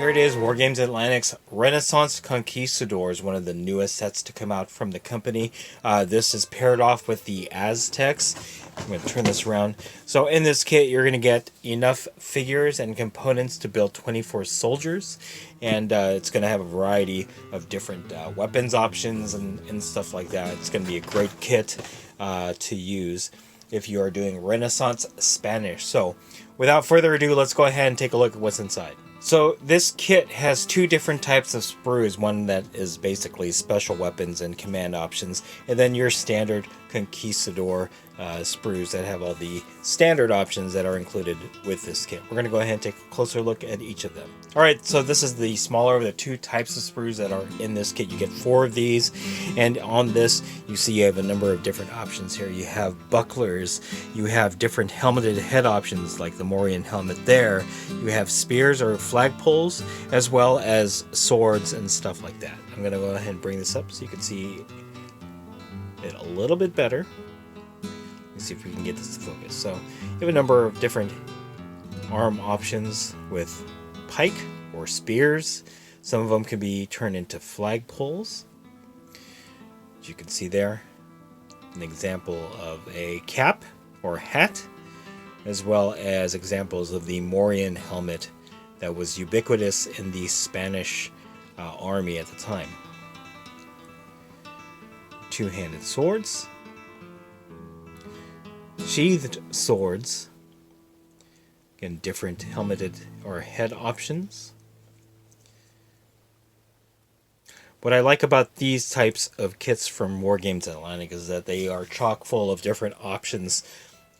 here it is, Wargames Atlantic's Renaissance Conquistadors, one of the newest sets to come out from the company. This is paired off with the Aztecs. I'm going to turn this around. So in this kit, you're going to get enough figures and components to build 24 soldiers. And it's going to have a variety of different weapons options and stuff like that. It's going to be a great kit to use if you are doing Renaissance Spanish. So without further ado, let's go ahead and take a look at what's inside. So this kit has two different types of sprues, one that is basically special weapons and command options, and then your standard Conquistador sprues that have all the standard options that are included with this kit. We're going to go ahead and take a closer look at each of them. Alright, so this is the smaller of the two types of sprues that are in this kit. You get 4 of these, and on this you see you have a number of different options here. You have bucklers, you have different helmeted head options like the Morian helmet there, you have spears or flagpoles, as well as swords and stuff like that. I'm going to go ahead and bring this up so you can see it a little bit better. Let's see if we can get this to focus. So you have a number of different arm options with pike or spears. Some of them can be turned into flagpoles. As you can see there, an example of a cap or hat, as well as examples of the Morian helmet that was ubiquitous in the Spanish army at the time. Two-handed swords, sheathed swords, again different helmeted or head options. What I like about these types of kits from Wargames Atlantic is that they are chock full of different options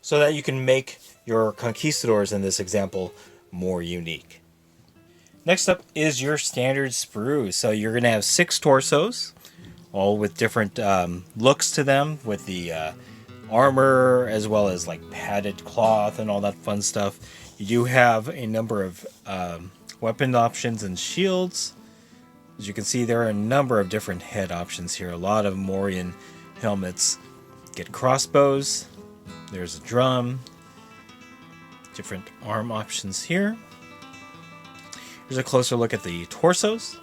so that you can make your Conquistadors in this example more unique. Next up is your standard sprue. So you're going to have 6 torsos, all with different looks to them, with the armor as well as like padded cloth and all that fun stuff. You do have a number of weapon options and shields. As you can see, there are a number of different head options here. A lot of Morian helmets. Get crossbows. There's a drum. Different arm options here. Here's a closer look at the torsos.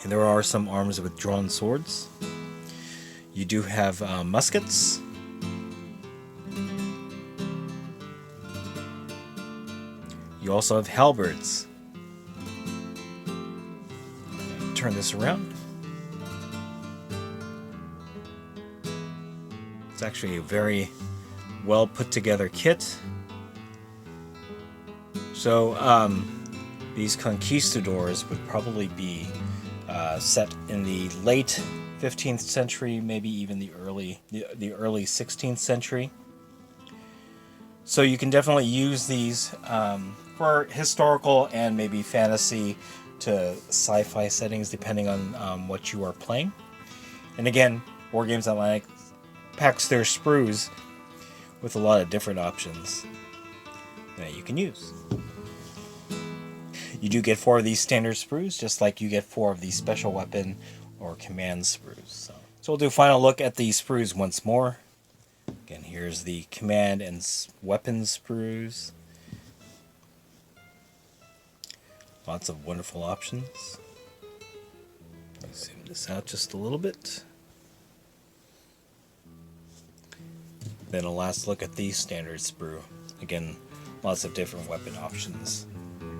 And there are some arms with drawn swords. You do have muskets. You also have halberds. Turn this around. It's actually a very well put together kit. So these Conquistadors would probably be set in the late 15th century, maybe even the early 16th century. So you can definitely use these for historical and maybe fantasy to sci-fi settings, depending on what you are playing. And again, Wargames Atlantic packs their sprues with a lot of different options that you can use. You do get 4 of these standard sprues, just like you get 4 of these special weapon or command sprues. So we'll do a final look at the sprues once more. Again, here's the command and weapon sprues. Lots of wonderful options. Let's zoom this out just a little bit. Then a last look at the standard sprue. Again, lots of different weapon options.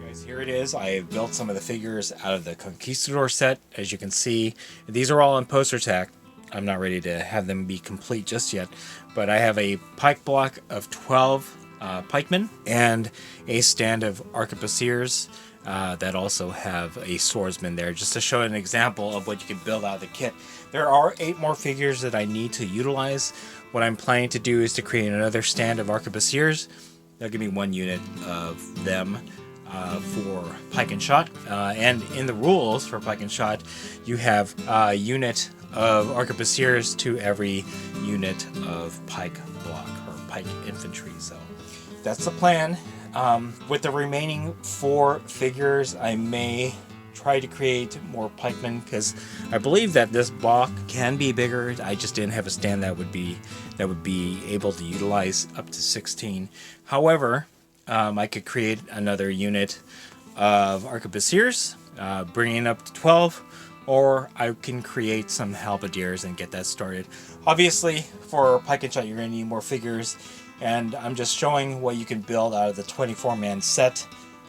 Guys, here it is. I have built some of the figures out of the Conquistador set. As you can see, these are all in poster tack. I'm not ready to have them be complete just yet, but I have a pike block of 12 pikemen and a stand of arquebusiers that also have a swordsman there, just to show an example of what you can build out of the kit. There are 8 more figures that I need to utilize. What I'm planning to do is to create another stand of arquebusiers. That'll give me 1 unit of them for Pike and Shot. And in the rules for Pike and Shot, you have a unit of arquebusiers to every unit of pike block or pike infantry. So that's the plan. With the remaining 4 figures, I may try to create more pikemen, because I believe that this block can be bigger. I just didn't have a stand that would be able to utilize up to 16. However, I could create another unit of arquebusiers, bringing up to 12, or I can create some halberdiers and get that started. Obviously, for Pike and Shotte, you're going to need more figures, and I'm just showing what you can build out of the 24-man set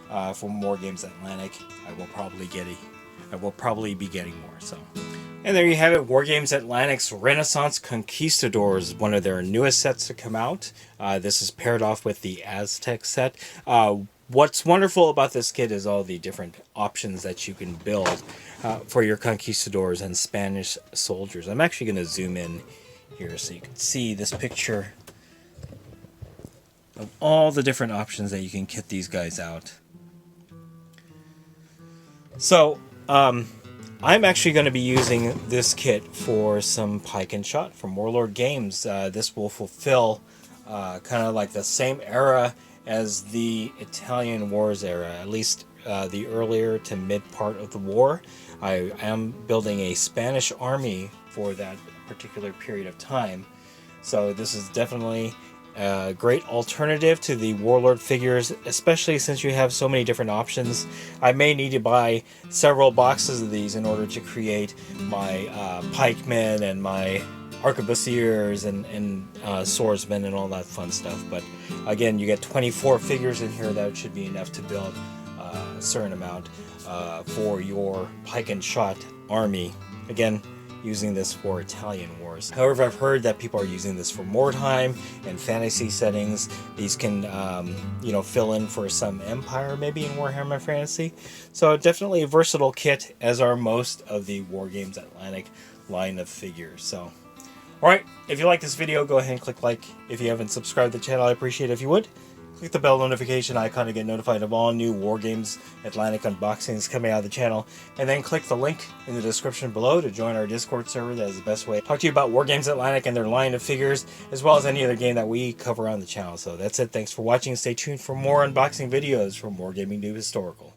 from Wargames Atlantic. I will probably be getting more. So, and there you have it, Wargames Atlantic's Renaissance Conquistadors, one of their newest sets to come out. This is paired off with the Aztec set. What's wonderful about this kit is all the different options that you can build for your conquistadors and Spanish soldiers. I'm actually going to zoom in here so you can see this picture of all the different options that you can kit these guys out. So, I'm actually going to be using this kit for some Pike and Shotte from Warlord Games. This will fulfill kind of like the same era as the Italian Wars era, at least the earlier to mid part of the war. I am building a Spanish army for that particular period of time. So this is definitely a great alternative to the Warlord figures, especially since you have so many different options. I may need to buy several boxes of these in order to create my pikemen and my arquebusiers and swordsmen and all that fun stuff. But again, you get 24 figures in here. That should be enough to build a certain amount for your Pike and Shotte army. Again, using this for Italian Wars. However, I've heard that people are using this for wartime and fantasy settings. These can, fill in for some Empire maybe in Warhammer Fantasy. So definitely a versatile kit, as are most of the Wargames Atlantic line of figures. So, alright, if you like this video, go ahead and click like. If you haven't subscribed to the channel, I'd appreciate it if you would. Click the bell notification icon to get notified of all new Wargames Atlantic unboxings coming out of the channel. And then click the link in the description below to join our Discord server. That is the best way to talk to you about Wargames Atlantic and their line of figures, as well as any other game that we cover on the channel. So that's it. Thanks for watching. Stay tuned for more unboxing videos from Wargaming to Historical.